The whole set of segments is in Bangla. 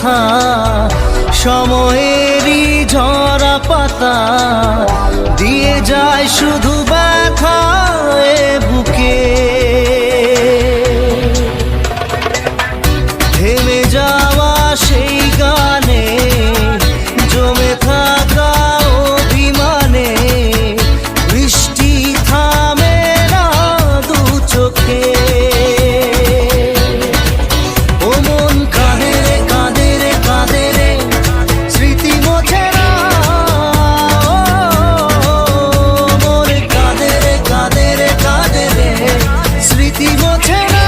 কথা, সময়েরই ঝরা পাতা দিয়ে যায় শুধু ব্যথা এ বুকে। থেমে যাওয়া সেই গানে জমে থাকা অভিমানে বৃষ্টি থামে না দু চোখে। ও মন কাঁদে রে কাঁদে রে কাঁদে রে, স্মৃতি মোছে না। মন কাঁদে রে কাঁদে রে কাঁদে রে, স্মৃতি মোছে না।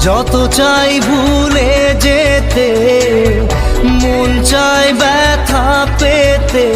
যত চাই ভুলে যেতে, মন চায় ব্যথা পেতে।